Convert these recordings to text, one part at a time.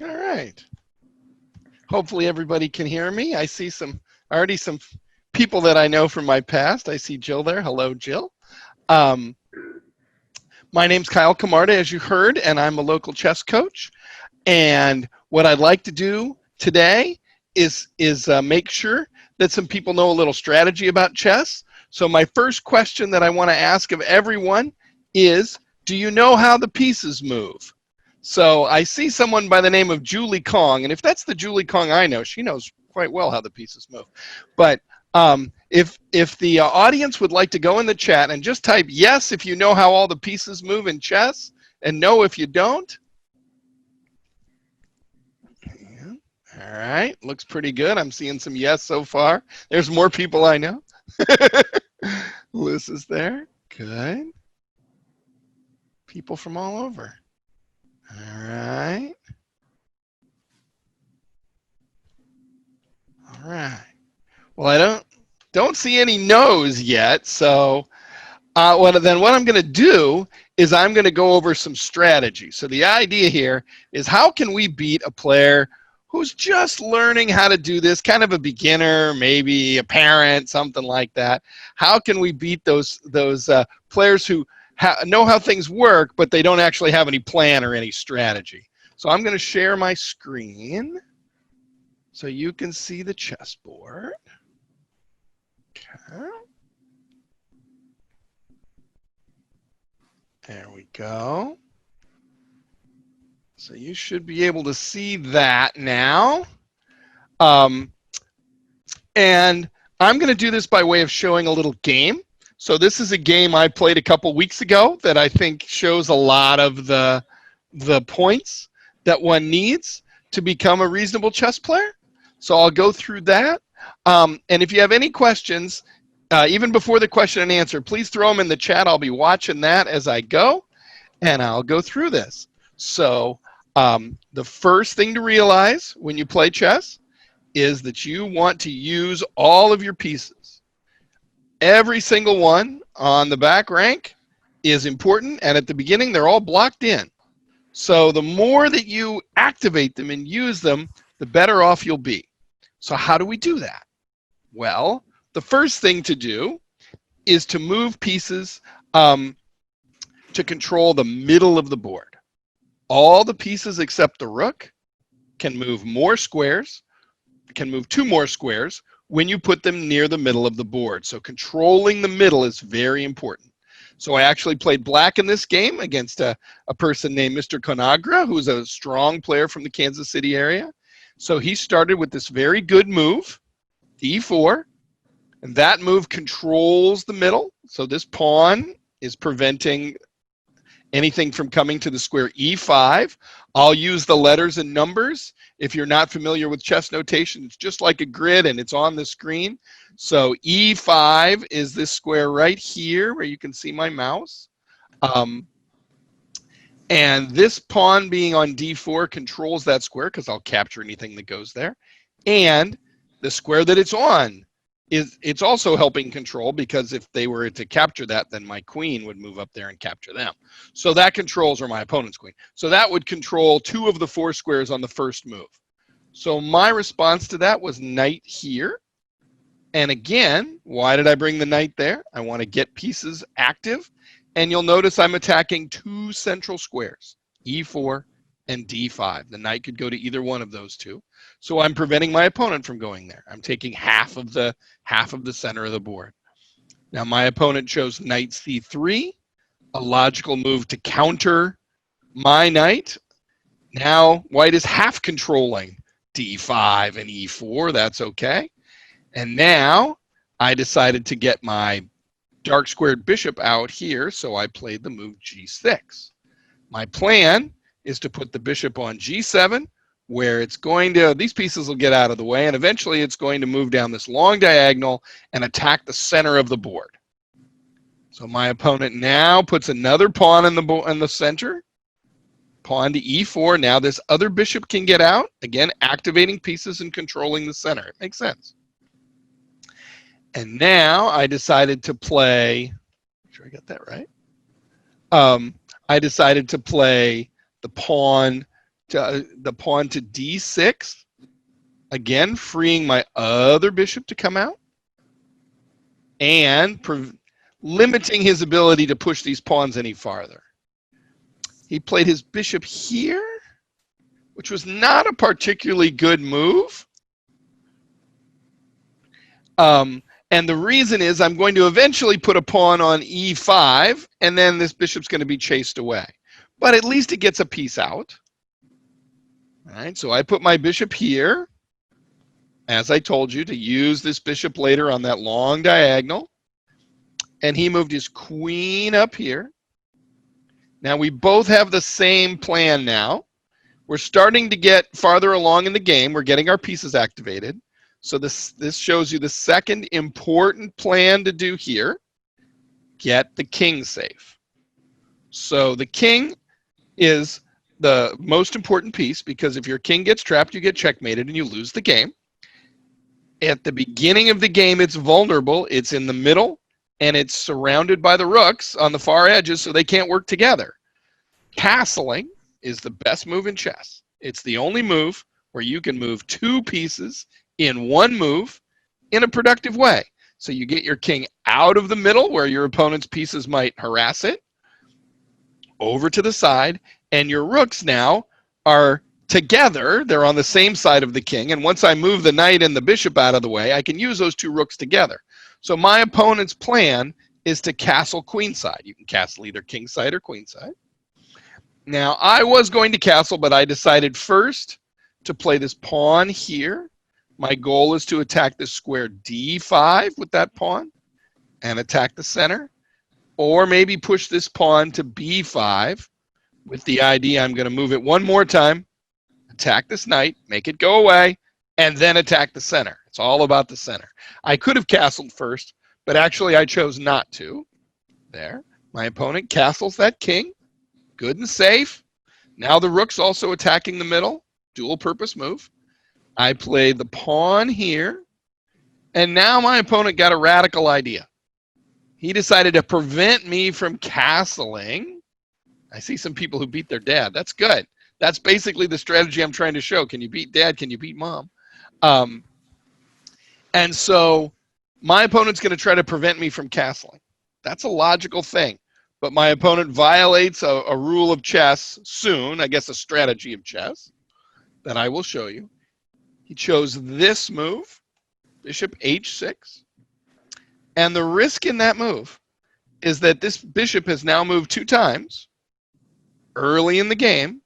All right. Hopefully everybody can hear me. I see already some people that I know from my past. I see Jill there. Hello, Jill. Um, my name's Kyle Camarda, as you heard, and I'm a local chess coach. And what I'd like to do today is make sure that some people know a little strategy about chess. So my first question that I want to ask of everyone is, do you know how the pieces move? So I see someone by the name of Julie Kong, and if that's the Julie Kong I know, she knows quite well how the pieces move. But if the audience would like to go in the chat and just type yes if you know how all the pieces move in chess, and no if you don't. Yeah. All right, looks pretty good. I'm seeing some yes so far. There's more people I know. Liz is there. Good. People from all over. All right. All right. Well, I don't see any no's yet. So what I'm going to do is I'm going to go over some strategy. So the idea here is, how can we beat a player who's just learning how to do this, kind of a beginner, maybe a parent, something like that? How can we beat those players who know how things work, but they don't actually have any plan or any strategy? So I'm going to share my screen so you can see the chessboard. Okay. There we go. So you should be able to see that now. And I'm going to do this by way of showing a little game. So this is a game I played a couple weeks ago that I think shows a lot of the points that one needs to become a reasonable chess player. So I'll go through that. And if you have any questions, even before the question and answer, please throw them in the chat. I'll be watching that as I go, and I'll go through this. So the first thing to realize when you play chess is that you want to use all of your pieces. Every single one on the back rank is important, and at the beginning they're all blocked in. So the more that you activate them and use them, the better off you'll be. So how do we do that? Well, the first thing to do is to move pieces to control the middle of the board. All the pieces except the rook can move more squares, can move 2 more squares when you put them near the middle of the board. So controlling the middle is very important. So I actually played black in this game against a person named Mr. Conagra, who's a strong player from the Kansas City area. So he started with this very good move, d4, and that move controls the middle. So this pawn is preventing anything from coming to the square e5. I'll use the letters and numbers. If you're not familiar with chess notation, it's just like a grid and it's on the screen. So e5 is this square right here where you can see my mouse. And this pawn being on d4 controls that square because I'll capture anything that goes there. And the square that it's on, it's also helping control, because if they were to capture that, then my queen would move up there and capture them. So that controls, or my opponent's queen. So that would control 2 of the 4 squares on the first move. So my response to that was knight here. And again, why did I bring the knight there? I want to get pieces active. And you'll notice I'm attacking 2 central squares, e4 and d5. The knight could go to either one of those 2. So I'm preventing my opponent from going there. I'm taking half of the center of the board. Now my opponent chose knight c3, a logical move to counter my knight. Now white is half controlling d5 and e4. That's okay. And now I decided to get my dark squared bishop out here, so I played the move g6. My plan is to put the bishop on g7, where it's going to, these pieces will get out of the way, and eventually it's going to move down this long diagonal and attack the center of the board. So my opponent now puts another pawn in the center, pawn to e4. Now this other bishop can get out, again activating pieces and controlling the center. It makes sense. And now I decided to play, make sure I got that right. I decided to play the pawn the pawn to d6, again freeing my other bishop to come out and limiting his ability to push these pawns any farther. He played his bishop here, which was not a particularly good move. And the reason is I'm going to eventually put a pawn on e5, and then this bishop's going to be chased away. But at least it gets a piece out. All right, so I put my bishop here, as I told you, to use this bishop later on that long diagonal. And he moved his queen up here. Now we both have the same plan now. We're starting to get farther along in the game. We're getting our pieces activated. So this shows you the second important plan to do here. Get the king safe. So the king is the most important piece, because if your king gets trapped, you get checkmated and you lose the game. At the beginning of the game, it's vulnerable. It's in the middle, and it's surrounded by the rooks on the far edges, so they can't work together. Castling is the best move in chess. It's the only move where you can move two pieces in one move in a productive way. So you get your king out of the middle where your opponent's pieces might harass it, over to the side, and your rooks now are together. They're on the same side of the king, and once I move the knight and the bishop out of the way, I can use those two rooks together. So my opponent's plan is to castle queenside. You can castle either kingside or queenside. Now, I was going to castle, but I decided first to play this pawn here. My goal is to attack the square d5 with that pawn and attack the center, or maybe push this pawn to b5 with the idea I'm going to move it one more time, attack this knight, make it go away, and then attack the center. It's all about the center. I could have castled first, but actually I chose not to. There. My opponent castles that king. Good and safe. Now the rook's also attacking the middle. Dual purpose move. I played the pawn here. And now my opponent got a radical idea. He decided to prevent me from castling. I see some people who beat their dad. That's good. That's basically the strategy I'm trying to show. Can you beat dad? Can you beat mom? And so my opponent's going to try to prevent me from castling. That's a logical thing. But my opponent violates a rule of chess soon, I guess a strategy of chess, that I will show you. He chose this move, bishop h6. And the risk in that move is that this bishop has now moved two times early in the game.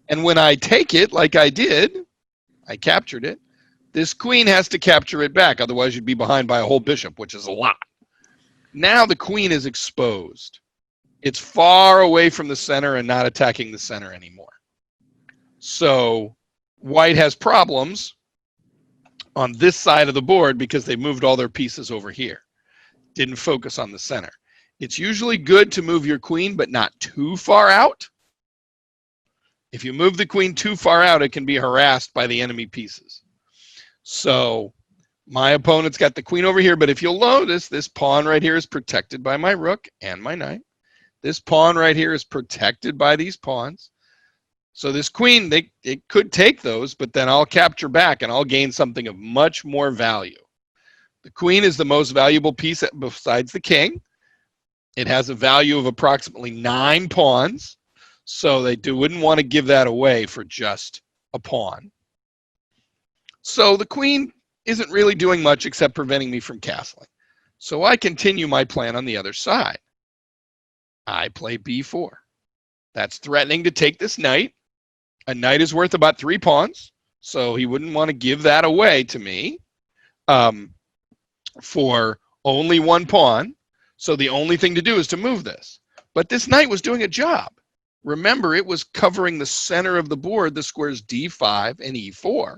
And when I take it, like I did, I captured it, this queen has to capture it back. Otherwise, you'd be behind by a whole bishop, which is a lot. Now the queen is exposed. It's far away from the center and not attacking the center anymore. So white has problems on this side of the board because they moved all their pieces over here. Didn't focus on the center. It's usually good to move your queen, but not too far out. If you move the queen too far out, it can be harassed by the enemy pieces. So my opponent's got the queen over here, but if you'll notice, this pawn right here is protected by my rook and my knight. This pawn right here is protected by these pawns. So this queen, it could take those, but then I'll capture back and I'll gain something of much more value. The queen is the most valuable piece besides the king. It has a value of approximately 9 pawns. So they wouldn't want to give that away for just a pawn. So the queen isn't really doing much except preventing me from castling. So I continue my plan on the other side. I play b4. That's threatening to take this knight. A knight is worth about 3 pawns, so he wouldn't want to give that away to me for only 1 pawn. So the only thing to do is to move this. But this knight was doing a job. Remember, it was covering the center of the board, the squares d5 and e4.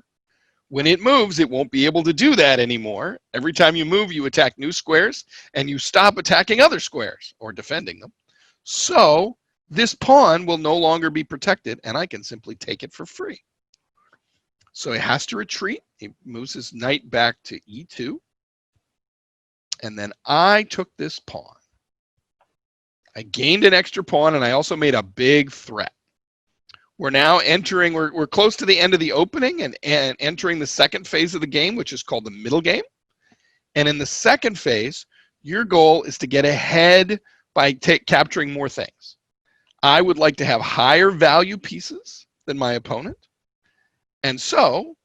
When it moves, it won't be able to do that anymore. Every time you move, you attack new squares, and you stop attacking other squares or defending them. So this pawn will no longer be protected, and I can simply take it for free. So he has to retreat. He moves his knight back to e2. And then I took this pawn. I gained an extra pawn, and I also made a big threat. We're now entering, we're close to the end of the opening and entering the second phase of the game, which is called the middle game. And in the second phase, your goal is to get ahead by capturing more things. I would like to have higher value pieces than my opponent. And so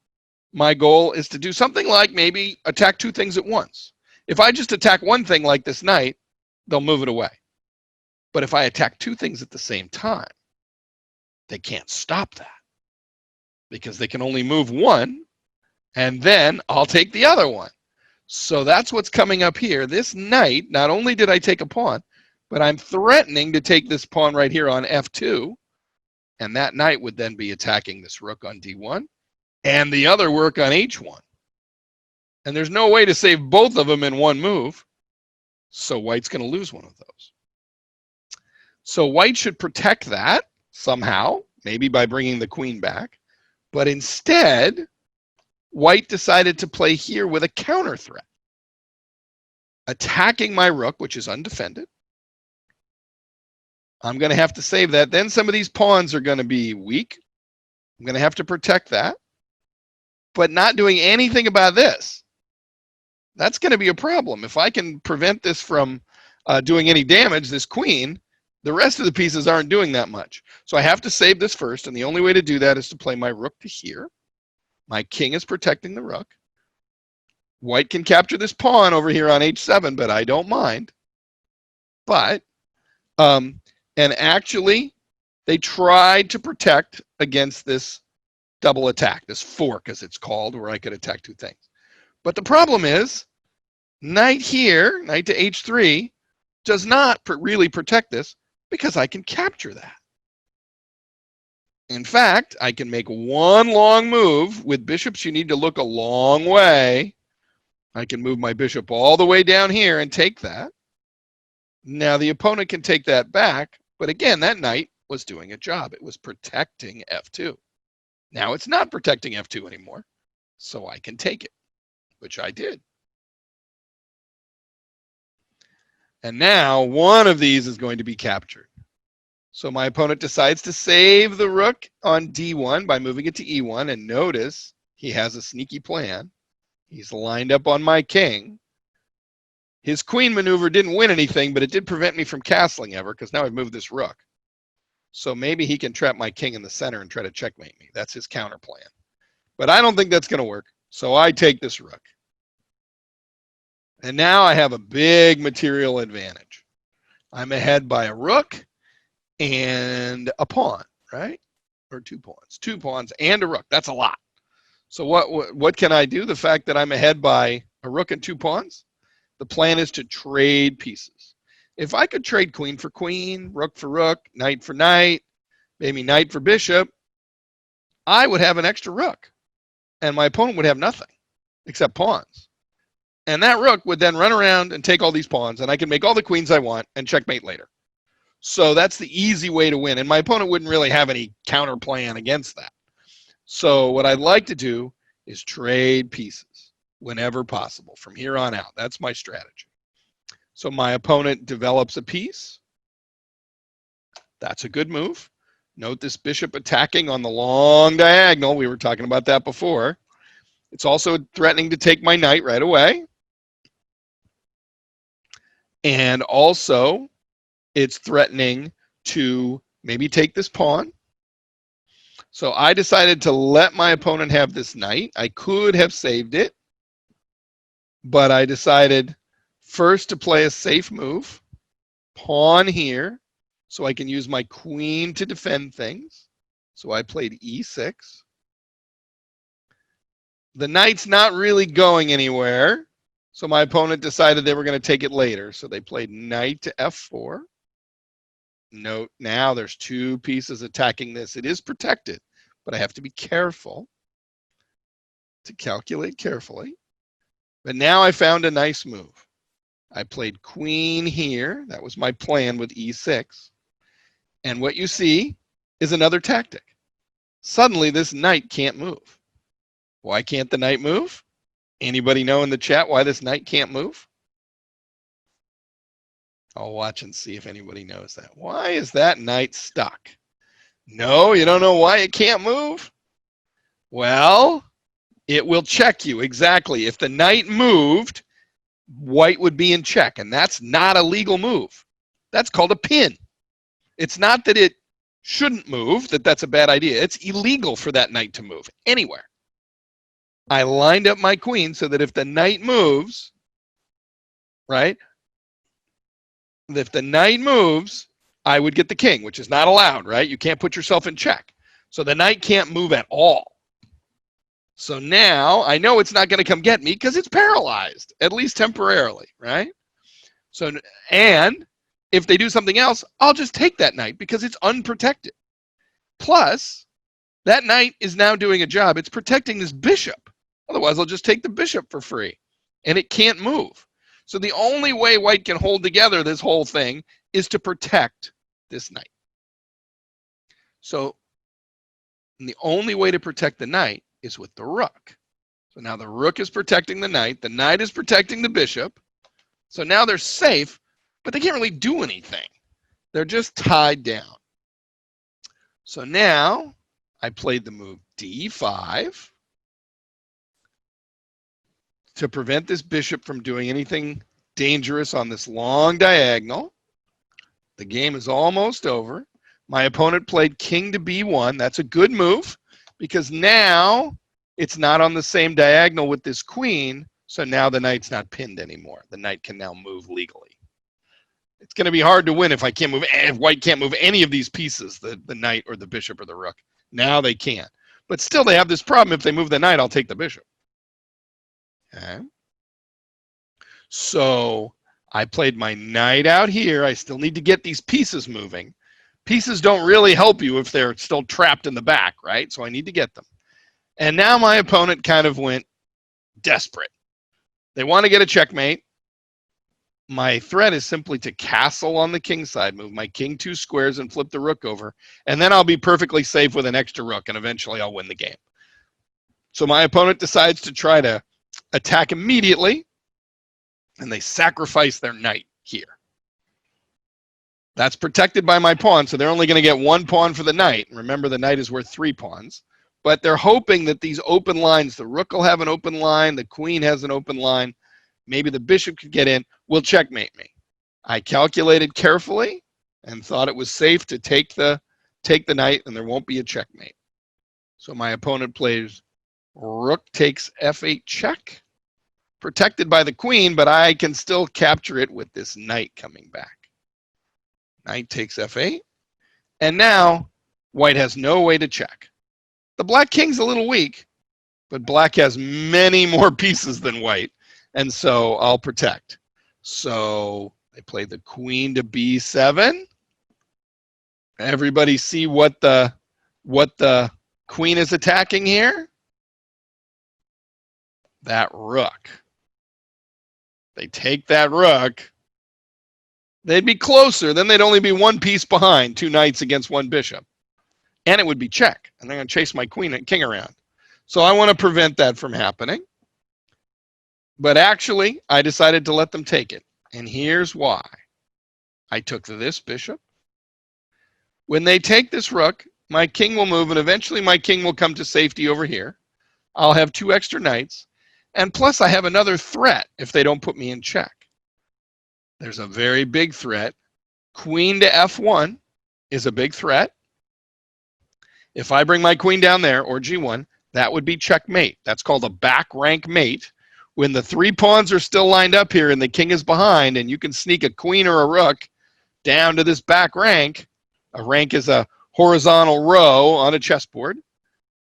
my goal is to do something like maybe attack 2 things at once. If I just attack one thing like this knight, they'll move it away. But if I attack 2 things at the same time, they can't stop that because they can only move one, and then I'll take the other one. So that's what's coming up here. This knight, not only did I take a pawn, but I'm threatening to take this pawn right here on f2, and that knight would then be attacking this rook on d1 and the other rook on h1. And there's no way to save both of them in one move, so white's going to lose one of those. So white should protect that somehow, maybe by bringing the queen back. But instead, white decided to play here with a counter threat, attacking my rook, which is undefended. I'm going to have to save that. Then some of these pawns are going to be weak. I'm going to have to protect that, but not doing anything about this. That's going to be a problem. If I can prevent this from doing any damage, this queen, the rest of the pieces aren't doing that much. So I have to save this first, and the only way to do that is to play my rook to here. My king is protecting the rook. White can capture this pawn over here on h7, but I don't mind. But, and actually, they tried to protect against this double attack, this fork as it's called, where I could attack 2 things. But the problem is, knight here, knight to h3, does not really protect this because I can capture that. In fact, I can make one long move. With bishops, you need to look a long way. I can move my bishop all the way down here and take that. Now the opponent can take that back, but again, that knight was doing a job. It was protecting f2. Now it's not protecting f2 anymore, so I can take it, which I did. And now one of these is going to be captured. So my opponent decides to save the rook on d1 by moving it to e1, and notice he has a sneaky plan. He's lined up on my king. His queen maneuver didn't win anything, but it did prevent me from castling ever, because now I've moved this rook. So maybe he can trap my king in the center and try to checkmate me. That's his counter plan. But I don't think that's going to work, so I take this rook. And now I have a big material advantage. I'm ahead by a rook and a pawn, right? Or 2 pawns. 2 pawns and a rook. That's a lot. So what can I do? The fact that I'm ahead by a rook and 2 pawns, the plan is to trade pieces. If I could trade queen for queen, rook for rook, knight for knight, maybe knight for bishop, I would have an extra rook. And my opponent would have nothing except pawns. And that rook would then run around and take all these pawns, and I can make all the queens I want and checkmate later. So that's the easy way to win. And my opponent wouldn't really have any counter plan against that. So what I'd like to do is trade pieces whenever possible from here on out. That's my strategy. So my opponent develops a piece. That's a good move. Note this bishop attacking on the long diagonal. We were talking about that before. It's also threatening to take my knight right away. And also, it's threatening to maybe take this pawn. So I decided to let my opponent have this knight. I could have saved it, but I decided first to play a safe move, pawn here, so I can use my queen to defend things. So I played e6. The knight's not really going anywhere, so my opponent decided they were going to take it later. So they played knight to f4. Note now there's 2 pieces attacking this. It is protected, but I have to be careful to calculate carefully. But now I found a nice move. I played queen here. That was my plan with e6. And what you see is another tactic. Suddenly this knight can't move. Why can't the knight move? Anybody know in the chat why this knight can't move? I'll watch and see if anybody knows that. Why is that knight stuck? No, you don't know why it can't move? Well, it will check you. Exactly. If the knight moved, white would be in check, and that's not a legal move. That's called a pin. It's not that it shouldn't move, that's a bad idea. It's illegal for that knight to move anywhere. I lined up my queen so that if the knight moves, right? If the knight moves, I would get the king, which is not allowed, right? You can't put yourself in check. So the knight can't move at all. So now I know it's not going to come get me because it's paralyzed, at least temporarily, right? So, and if they do something else, I'll just take that knight because it's unprotected. Plus, that knight is now doing a job. It's protecting this bishop. Otherwise, I'll just take the bishop for free, and it can't move. So the only way white can hold together this whole thing is to protect this knight. So the only way to protect the knight is with the rook. So now the rook is protecting the knight is protecting the bishop. So now they're safe, but they can't really do anything. They're just tied down. So now I played the move d5 to prevent this bishop from doing anything dangerous on this long diagonal. The game is almost over. My opponent played king to b1. That's a good move because now it's not on the same diagonal with this queen, so now the knight's not pinned anymore. The knight can now move legally. It's going to be hard to win if white can't move any of these pieces, the knight or the bishop or the rook. Now they can't. But still they have this problem. If they move the knight, I'll take the bishop. Okay. So I played my knight out here. I still need to get these pieces moving. Pieces don't really help you if they're still trapped in the back, right? So I need to get them. And now my opponent kind of went desperate. They want to get a checkmate. My threat is simply to castle on the king side, move my king 2 squares and flip the rook over, and then I'll be perfectly safe with an extra rook, and eventually I'll win the game. So my opponent decides to try to attack immediately, and they sacrifice their knight here. That's protected by my pawn, so they're only going to get 1 pawn for the knight. Remember, the knight is worth 3 pawns. But they're hoping that these open lines, the rook will have an open line, the queen has an open line, maybe the bishop could get in, will checkmate me. I calculated carefully and thought it was safe to take the knight and there won't be a checkmate. So my opponent plays rook takes f8 check, protected by the queen, but I can still capture it with this knight coming back. Knight takes f8, and now white has no way to check. The black king's a little weak, but black has many more pieces than white, and so I'll protect. So they play the queen to b7. Everybody see what the queen is attacking here? That rook. They take that rook. They'd be closer. Then they'd only be 1 piece behind, 2 knights against 1 bishop. And it would be check. And they're going to chase my queen and king around. So I want to prevent that from happening. But actually, I decided to let them take it. And here's why. I took this bishop. When they take this rook, my king will move, and eventually my king will come to safety over here. I'll have 2 extra knights. And plus, I have another threat if they don't put me in check. There's a very big threat. Queen to f1 is a big threat. If I bring my queen down there, or g1, that would be checkmate. That's called a back rank mate. When the 3 pawns are still lined up here and the king is behind, and you can sneak a queen or a rook down to this back rank, a rank is a horizontal row on a chessboard,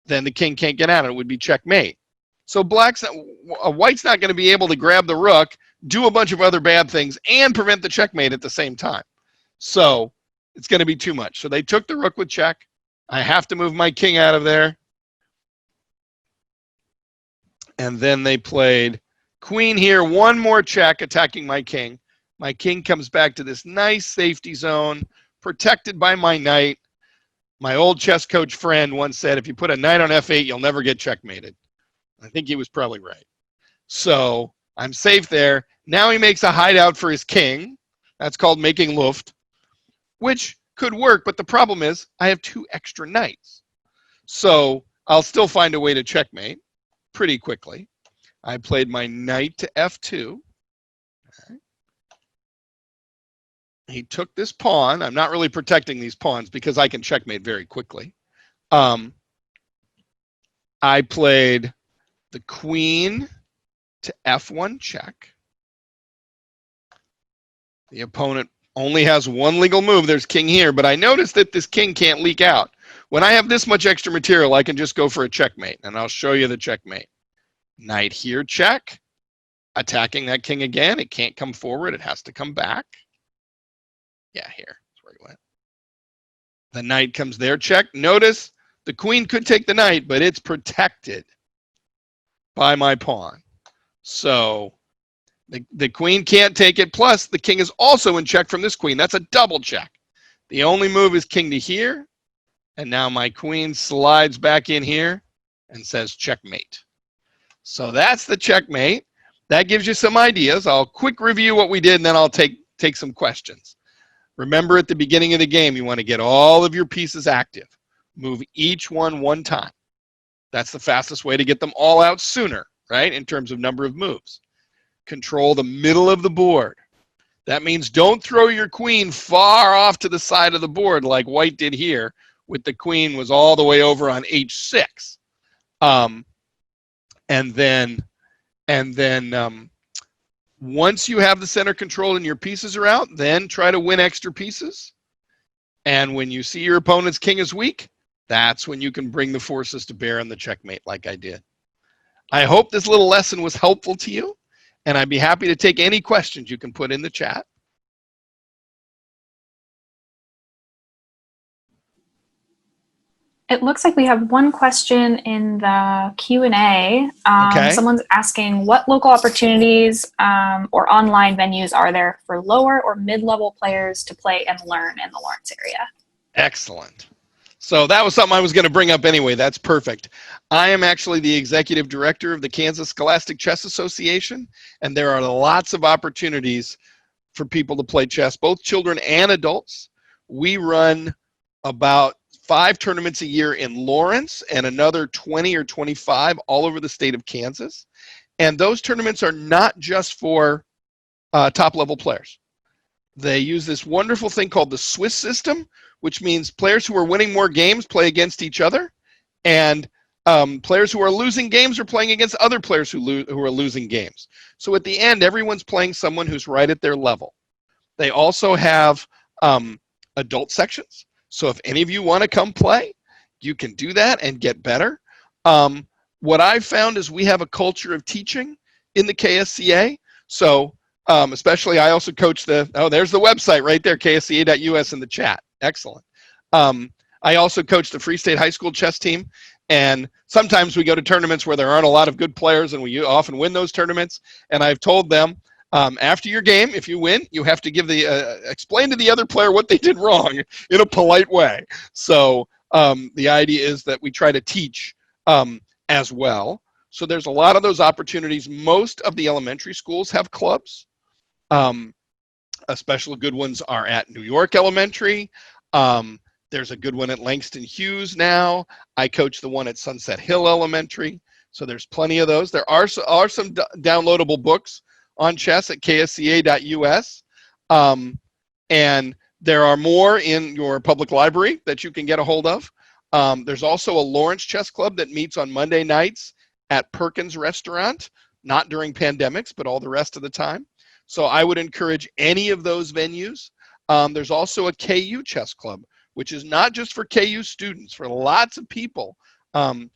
then the king can't get out. It would be checkmate. So white's not going to be able to grab the rook, do a bunch of other bad things, and prevent the checkmate at the same time. So it's going to be too much. So they took the rook with check. I have to move my king out of there. And then they played queen here, 1 more check, attacking my king. My king comes back to this nice safety zone, protected by my knight. My old chess coach friend once said, if you put a knight on f8, you'll never get checkmated. I think he was probably right. So I'm safe there. Now he makes a hideout for his king. That's called making Luft, which could work, but the problem is I have 2 extra knights. So I'll still find a way to checkmate pretty quickly. I played my knight to f2. He took this pawn. I'm not really protecting these pawns because I can checkmate very quickly. I played the queen to f1 check. The opponent only has 1 legal move. There's king here, but I noticed that this king can't leak out. When I have this much extra material, I can just go for a checkmate, and I'll show you the checkmate. Knight here, check. Attacking that king again. It can't come forward. It has to come back. Yeah, here. That's where he went. The knight comes there, check. Notice the queen could take the knight, but it's protected by my pawn. So the queen can't take it. Plus, the king is also in check from this queen. That's a double check. The only move is king to here. And now my queen slides back in here and says checkmate. So that's the checkmate. That gives you some ideas. I'll quick review what we did, and then I'll take some questions. Remember, at the beginning of the game, you want to get all of your pieces active. Move each one time. That's the fastest way to get them all out sooner, right, in terms of number of moves. Control the middle of the board. That means don't throw your queen far off to the side of the board like white did here, with the queen was all the way over on h6. And then once you have the center control and your pieces are out, then try to win extra pieces. And when you see your opponent's king is weak, that's when you can bring the forces to bear on the checkmate like I did. I hope this little lesson was helpful to you, and I'd be happy to take any questions you can put in the chat. It looks like we have one question in the Q&A. Okay. Someone's asking, what local opportunities or online venues are there for lower or mid-level players to play and learn in the Lawrence area? Excellent. So that was something I was going to bring up anyway. That's perfect. I am actually the executive director of the Kansas Scholastic Chess Association, and there are lots of opportunities for people to play chess, both children and adults. We run about 5 tournaments a year in Lawrence and another 20 or 25 all over the state of Kansas. And those tournaments are not just for top level players. They use this wonderful thing called the Swiss system, which means players who are winning more games play against each other, and players who are losing games are playing against other players who are losing games. So at the end, everyone's playing someone who's right at their level. They also have adult sections. So if any of you want to come play, you can do that and get better. What I've found is we have a culture of teaching in the KSCA. So especially I also coach there's the website right there, ksca.us in the chat. Excellent. I also coach the Free State High School chess team. And sometimes we go to tournaments where there aren't a lot of good players, and we often win those tournaments. And I've told them, after your game, if you win, you have to give explain to the other player what they did wrong in a polite way. So the idea is that we try to teach as well. So there's a lot of those opportunities. Most of the elementary schools have clubs. Especially good ones are at New York Elementary. There's a good one at Langston Hughes now. I coach the one at Sunset Hill Elementary. So there's plenty of those. There are some downloadable books on chess at ksca.us. And there are more in your public library that you can get a hold of. There's also a Lawrence Chess Club that meets on Monday nights at Perkins Restaurant, not during pandemics, but all the rest of the time. So I would encourage any of those venues. There's also a KU Chess Club, which is not just for KU students, for lots of people.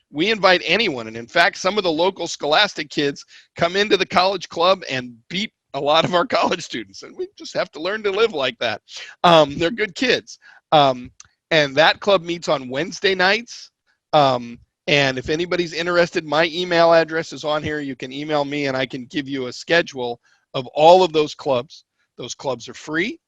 We invite anyone, and in fact, some of the local Scholastic kids come into the college club and beat a lot of our college students, and we just have to learn to live like that. They're good kids. And that club meets on Wednesday nights. And if anybody's interested, my email address is on here. You can email me, and I can give you a schedule of all of those clubs. Those clubs are free.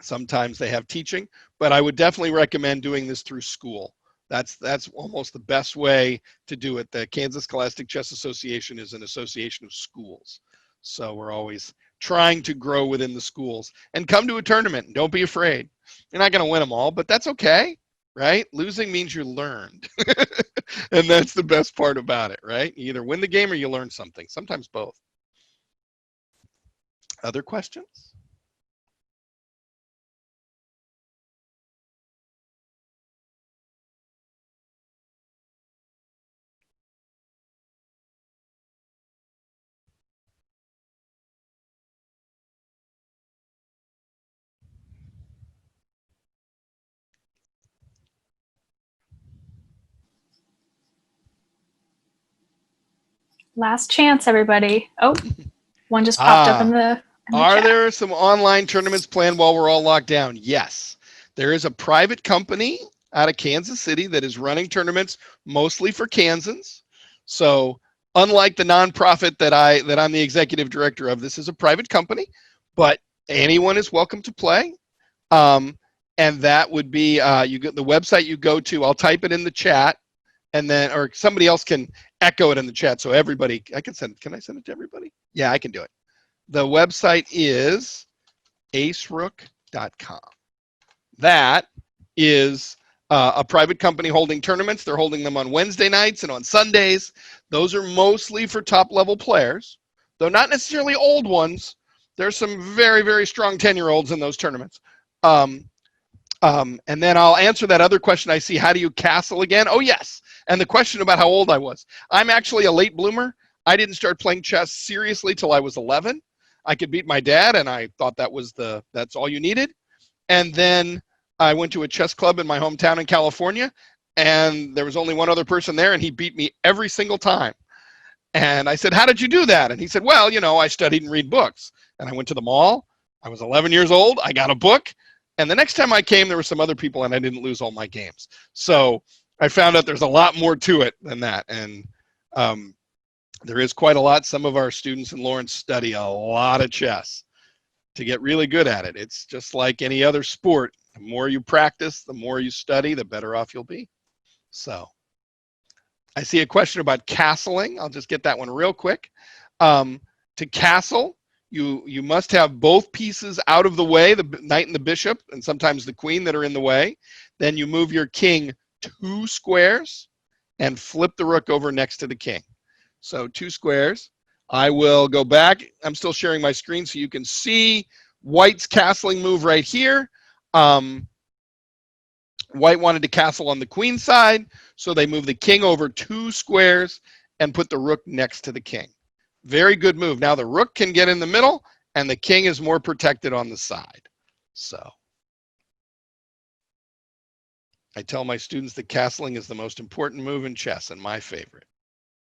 Sometimes they have teaching, but I would definitely recommend doing this through school. That's almost the best way to do it. The Kansas Scholastic Chess Association is an association of schools. So we're always trying to grow within the schools. And come to a tournament. Don't be afraid. You're not going to win them all, but that's okay, right? Losing means you learned. And that's the best part about it, right? You either win the game or you learn something, sometimes both. Other questions? Last chance, everybody. Oh, one just popped up in Ah, the are chat. there some online tournaments planned while we're all locked down? Yes. There is a private company out of Kansas City that is running tournaments mostly for Kansans. So, unlike the nonprofit that I'm the executive director of, this is a private company, but anyone is welcome to play. And that would be you go the website you go to. I'll type it in the chat, and then or somebody else can echo it in the chat so everybody. I can send. Can I send it to everybody? Yeah, I can do it. The website is acerook.com. That is a private company holding tournaments. They're holding them on Wednesday nights and on Sundays. Those are mostly for top level players, though not necessarily old ones. There's some very, very strong 10-year-olds in those tournaments. And then I'll answer that other question I see. How do you castle again? Oh, yes. And the question about how old I was. I'm actually a late bloomer. I didn't start playing chess seriously till I was 11. I could beat my dad, and I thought that's all you needed. And then I went to a chess club in my hometown in California, and there was only one other person there, and he beat me every single time. And I said, how did you do that? And he said, well, I studied and read books. And I went to the mall. I was 11 years old. I got a book. And the next time I came, there were some other people, and I didn't lose all my games. So I found out there's a lot more to it than that. And there is quite a lot. Some of our students in Lawrence study a lot of chess to get really good at it. It's just like any other sport. The more you practice, the more you study, the better off you'll be. So I see a question about castling. I'll just get that one real quick. To castle, you must have both pieces out of the way, the knight and the bishop, and sometimes the queen that are in the way. Then you move your king 2 squares and flip the rook over next to the king. So 2 squares. I will go back. I'm still sharing my screen so you can see White's castling move right here. White wanted to castle on the queen side, so they moved the king over 2 squares and put the rook next to the king. Very good move. Now the rook can get in the middle, and the king is more protected on the side. So I tell my students that castling is the most important move in chess and my favorite.